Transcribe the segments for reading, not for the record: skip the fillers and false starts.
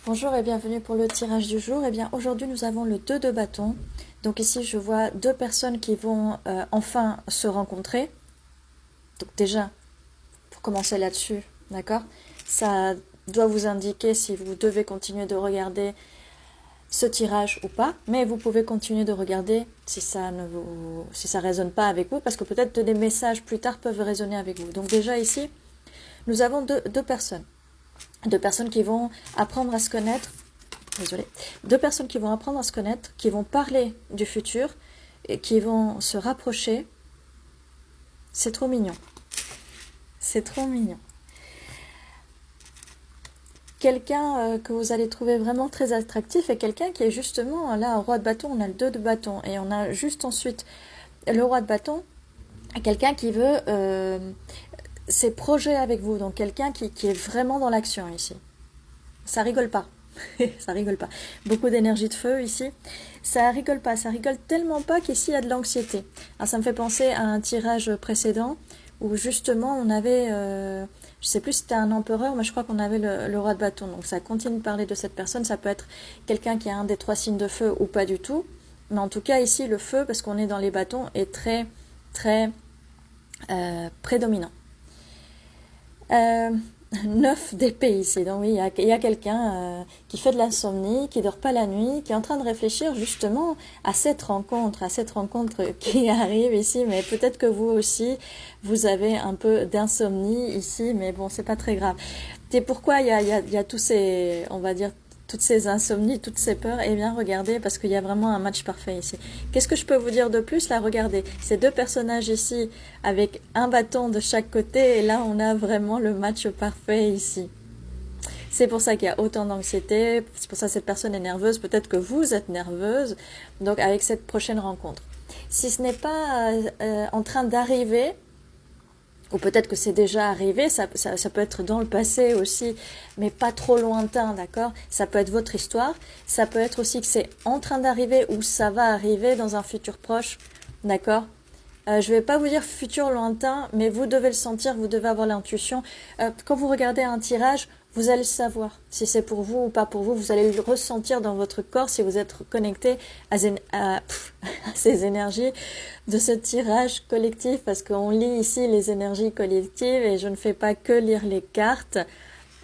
Bonjour et bienvenue pour le tirage du jour. Eh bien, aujourd'hui, nous avons le 2 de bâton. Donc ici, je vois deux personnes qui vont enfin se rencontrer. Donc déjà, pour commencer là-dessus, d'accord? Ça doit vous indiquer si vous devez continuer de regarder ce tirage ou pas, mais vous pouvez continuer de regarder si ça résonne pas avec vous, parce que peut-être des messages plus tard peuvent résonner avec vous. Donc déjà ici, nous avons deux personnes. Deux personnes qui vont apprendre à se connaître. Désolée. Deux personnes qui vont apprendre à se connaître, qui vont parler du futur et qui vont se rapprocher. C'est trop mignon. C'est trop mignon. Quelqu'un que vous allez trouver vraiment très attractif et quelqu'un qui est justement, là, au roi de bâton, on a le 2 de bâton et on a juste ensuite le roi de bâton, quelqu'un qui veut ses projets avec vous, donc quelqu'un qui est vraiment dans l'action ici. Ça rigole pas. Ça rigole pas. Beaucoup d'énergie de feu ici. Ça rigole pas. Ça rigole tellement pas qu'ici il y a de l'anxiété. Alors, ça me fait penser à un tirage précédent où justement on avait, je sais plus si c'était un empereur, mais je crois qu'on avait le roi de bâton. Donc ça continue de parler de cette personne. Ça peut être quelqu'un qui a un des trois signes de feu ou pas du tout. Mais en tout cas ici le feu, parce qu'on est dans les bâtons, est très très prédominant. 9 d'épée ici. Donc oui, il y a quelqu'un qui fait de l'insomnie, qui dort pas la nuit, qui est en train de réfléchir justement à cette rencontre qui arrive ici. Mais peut-être que vous aussi, vous avez un peu d'insomnie ici, mais bon, c'est pas très grave. C'est pourquoi il y a tous ces, on va dire, toutes ces insomnies, toutes ces peurs. Eh bien, regardez, parce qu'il y a vraiment un match parfait ici. Qu'est-ce que je peux vous dire de plus là? Regardez, ces deux personnages ici avec un bâton de chaque côté, et là on a vraiment le match parfait ici. C'est pour ça qu'il y a autant d'anxiété, c'est pour ça que cette personne est nerveuse, peut-être que vous êtes nerveuse, donc avec cette prochaine rencontre. Si ce n'est pas en train d'arriver, ou peut-être que c'est déjà arrivé, ça peut être dans le passé aussi, mais pas trop lointain, d'accord? Ça peut être votre histoire, ça peut être aussi que c'est en train d'arriver ou ça va arriver dans un futur proche, d'accord? Je ne vais pas vous dire futur lointain, mais vous devez le sentir, vous devez avoir l'intuition. Quand vous regardez un tirage, vous allez le savoir. Si c'est pour vous ou pas pour vous, vous allez le ressentir dans votre corps si vous êtes connecté à ces énergies de ce tirage collectif, parce qu'on lit ici les énergies collectives et je ne fais pas que lire les cartes.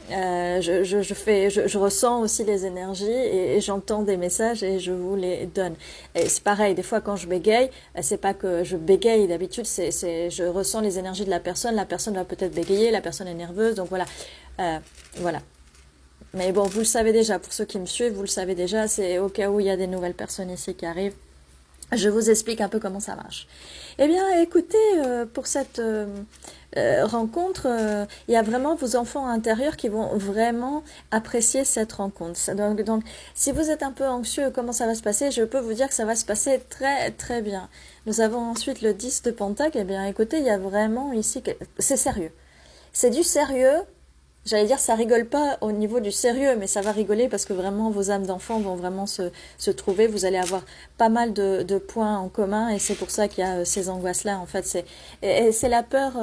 Je ressens aussi les énergies et j'entends des messages et je vous les donne. Et c'est pareil, des fois quand je bégaye, c'est pas que je bégaye d'habitude, je ressens les énergies de la personne va peut-être bégayer, la personne est nerveuse, donc voilà. Voilà. Mais bon, vous le savez déjà, pour ceux qui me suivent, vous le savez déjà, c'est au cas où il y a des nouvelles personnes ici qui arrivent. Je vous explique un peu comment ça marche. Eh bien, écoutez, pour cette rencontre, il y a vraiment vos enfants intérieurs qui vont vraiment apprécier cette rencontre. Donc, si vous êtes un peu anxieux, comment ça va se passer? Je peux vous dire que ça va se passer très très bien. Nous avons ensuite le 10 de Pentacle. Eh bien, écoutez, il y a vraiment ici, c'est sérieux. C'est du sérieux. J'allais dire, ça rigole pas au niveau du sérieux, mais ça va rigoler parce que vraiment vos âmes d'enfants vont vraiment se trouver. Vous allez avoir pas mal de points en commun et c'est pour ça qu'il y a ces angoisses-là. En fait, c'est c'est la peur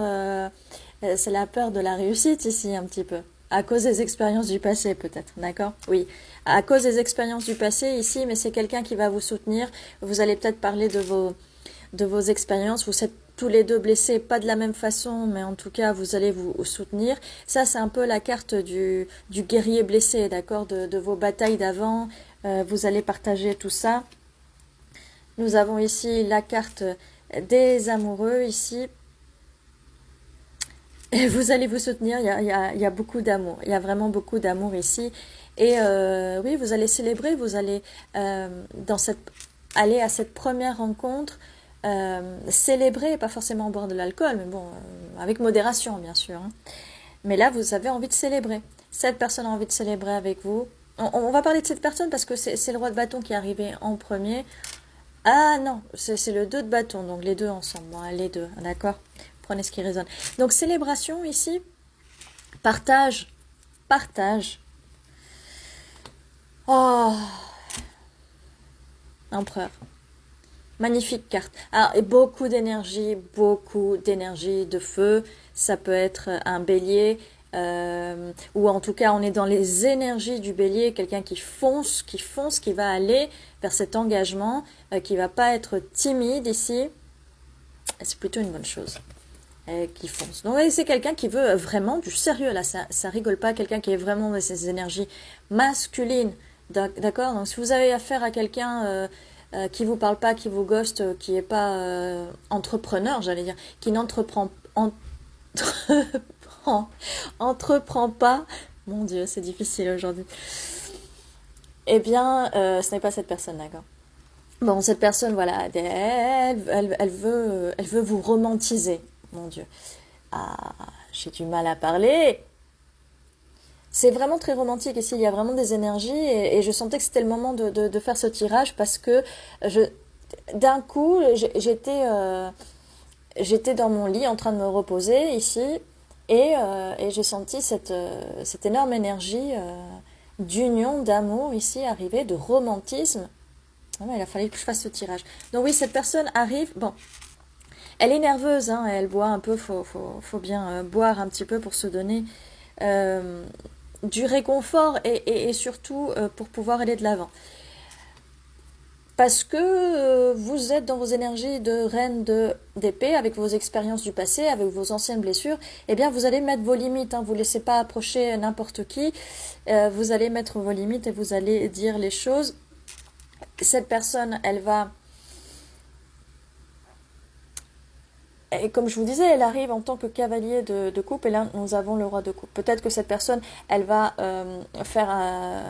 de la réussite ici un petit peu. À cause des expériences du passé, peut-être, d'accord? Oui, à cause des expériences du passé ici, mais c'est quelqu'un qui va vous soutenir. Vous allez peut-être parler de vos expériences. Vous êtes tous les deux blessés, pas de la même façon, mais en tout cas, vous allez vous soutenir. Ça, c'est un peu la carte du guerrier blessé, d'accord, de vos batailles d'avant. Vous allez partager tout ça. Nous avons ici la carte des amoureux, ici. Et vous allez vous soutenir, il y a beaucoup d'amour. Il y a vraiment beaucoup d'amour ici. Et oui, vous allez célébrer, vous allez aller à cette première rencontre, célébrer, pas forcément boire de l'alcool, mais bon, avec modération, bien sûr. Hein. Mais là, vous avez envie de célébrer. Cette personne a envie de célébrer avec vous. On va parler de cette personne parce que c'est le roi de bâton qui est arrivé en premier. Ah non, c'est le 2 de bâton, donc les deux ensemble. Bon, les deux, d'accord? Prenez ce qui résonne. Donc, célébration ici, partage, partage. Oh, empereur. Magnifique carte. Alors, et beaucoup d'énergie, de feu. Ça peut être un bélier. ou en tout cas on est dans les énergies du bélier, quelqu'un qui fonce, qui va aller vers cet engagement, qui va pas être timide ici, c'est plutôt une bonne chose. Qui fonce. Donc c'est quelqu'un qui veut vraiment du sérieux, là, ça rigole pas, quelqu'un qui est vraiment dans ses énergies masculines, d'accord? Donc si vous avez affaire à quelqu'un qui vous parle pas, qui vous ghost, qui est pas entrepreneur, j'allais dire, qui entreprend pas, mon Dieu, c'est difficile aujourd'hui, eh bien, ce n'est pas cette personne, d'accord? Bon, cette personne, voilà, elle veut vous romantiser, mon Dieu. Ah, j'ai du mal à parler. C'est vraiment très romantique ici, il y a vraiment des énergies et je sentais que c'était le moment de faire ce tirage parce que d'un coup, j'étais dans mon lit en train de me reposer ici et j'ai senti cette énorme énergie d'union, d'amour ici arriver, de romantisme. Ah ouais, il a fallu que je fasse ce tirage. Donc oui, cette personne arrive, bon, elle est nerveuse, hein, elle boit un peu, faut bien boire un petit peu pour se donner du réconfort et surtout pour pouvoir aller de l'avant. Parce que vous êtes dans vos énergies de reine d'épée, avec vos expériences du passé, avec vos anciennes blessures, eh bien vous allez mettre vos limites, hein, vous ne laissez pas approcher n'importe qui, vous allez mettre vos limites et vous allez dire les choses. Cette personne, elle va... Et comme je vous disais, elle arrive en tant que cavalier de coupe, et là, nous avons le roi de coupe. Peut-être que cette personne, elle va faire un...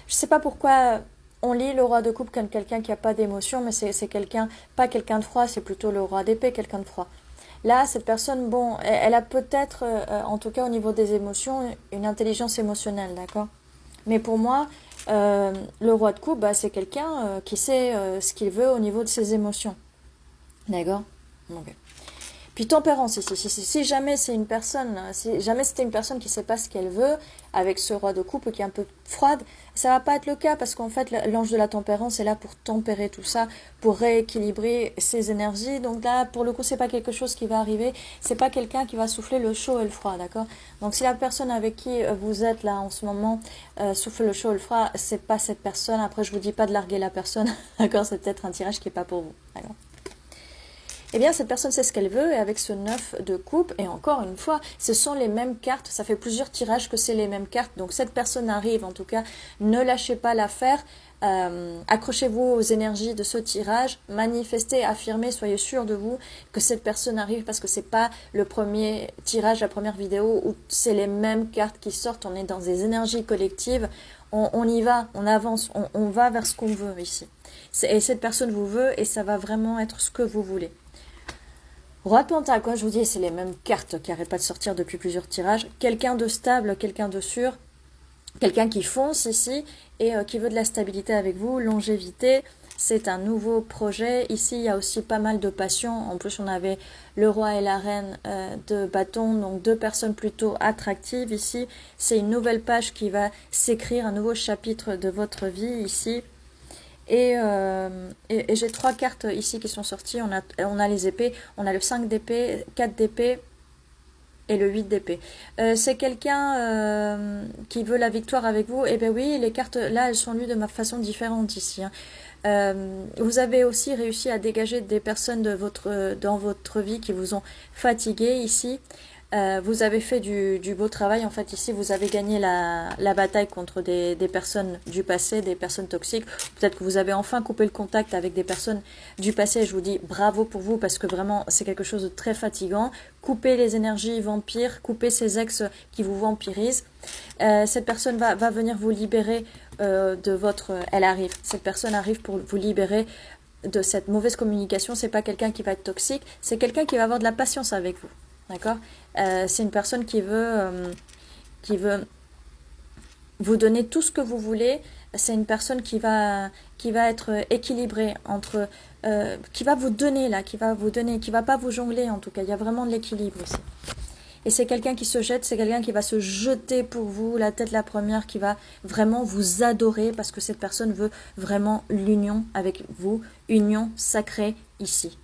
Je ne sais pas pourquoi on lit le roi de coupe comme quelqu'un qui n'a pas d'émotion, mais c'est quelqu'un, pas quelqu'un de froid, c'est plutôt le roi d'épée, quelqu'un de froid. Là, cette personne, bon, elle a peut-être, en tout cas au niveau des émotions, une intelligence émotionnelle, d'accord? Mais pour moi, le roi de coupe, bah, c'est quelqu'un qui sait ce qu'il veut au niveau de ses émotions. D'accord? Okay. Puis tempérance ici. Si jamais c'est une personne, si jamais c'était une personne qui ne sait pas ce qu'elle veut, avec ce roi de coupe qui est un peu froide, ça va pas être le cas parce qu'en fait l'ange de la tempérance est là pour tempérer tout ça, pour rééquilibrer ses énergies. Donc là, pour le coup, c'est pas quelque chose qui va arriver. C'est pas quelqu'un qui va souffler le chaud et le froid, d'accord? Donc si la personne avec qui vous êtes là en ce moment souffle le chaud et le froid, c'est pas cette personne. Après, je vous dis pas de larguer la personne, d'accord? C'est peut-être un tirage qui est pas pour vous, d'accord? Eh bien, cette personne sait ce qu'elle veut, et avec ce 9 de coupe, et encore une fois, ce sont les mêmes cartes, ça fait plusieurs tirages que c'est les mêmes cartes, donc cette personne arrive, en tout cas, ne lâchez pas l'affaire, accrochez-vous aux énergies de ce tirage, manifestez, affirmez, soyez sûr de vous que cette personne arrive, parce que c'est pas le premier tirage, la première vidéo, où c'est les mêmes cartes qui sortent, on est dans des énergies collectives, on y va, on avance, on va vers ce qu'on veut ici. Et cette personne vous veut, et ça va vraiment être ce que vous voulez. Roi de Pentacle, quoi, je vous dis, c'est les mêmes cartes qui n'arrêtent pas de sortir depuis plusieurs tirages. Quelqu'un de stable, quelqu'un de sûr, quelqu'un qui fonce ici et qui veut de la stabilité avec vous, longévité. C'est un nouveau projet. Ici, il y a aussi pas mal de passion. En plus, on avait le roi et la reine de bâton, donc deux personnes plutôt attractives ici. C'est une nouvelle page qui va s'écrire, un nouveau chapitre de votre vie ici. Et j'ai trois cartes ici qui sont sorties. On a les épées, on a le 5 d'épée, 4 d'épée et le 8 d'épée. C'est quelqu'un qui veut la victoire avec vous. Et bien oui, les cartes là, elles sont lues de ma façon différente ici. Hein. Vous avez aussi réussi à dégager des personnes dans votre vie qui vous ont fatigué ici. Vous avez fait du beau travail, en fait ici vous avez gagné la bataille contre des personnes du passé, des personnes toxiques. Peut-être que vous avez enfin coupé le contact avec des personnes du passé. Je vous dis bravo pour vous parce que vraiment c'est quelque chose de très fatigant. Coupez les énergies vampires, coupez ces ex qui vous vampirisent. Cette personne va venir vous libérer de votre... Elle arrive, cette personne arrive pour vous libérer de cette mauvaise communication. C'est pas quelqu'un qui va être toxique, c'est quelqu'un qui va avoir de la patience avec vous. D'accord? C'est une personne qui veut vous donner tout ce que vous voulez. C'est une personne qui va être équilibrée entre, qui va vous donner là, qui va pas vous jongler en tout cas. Il y a vraiment de l'équilibre ici. Et c'est quelqu'un qui se jette, c'est quelqu'un qui va se jeter pour vous, la tête la première, qui va vraiment vous adorer parce que cette personne veut vraiment l'union avec vous, union sacrée ici.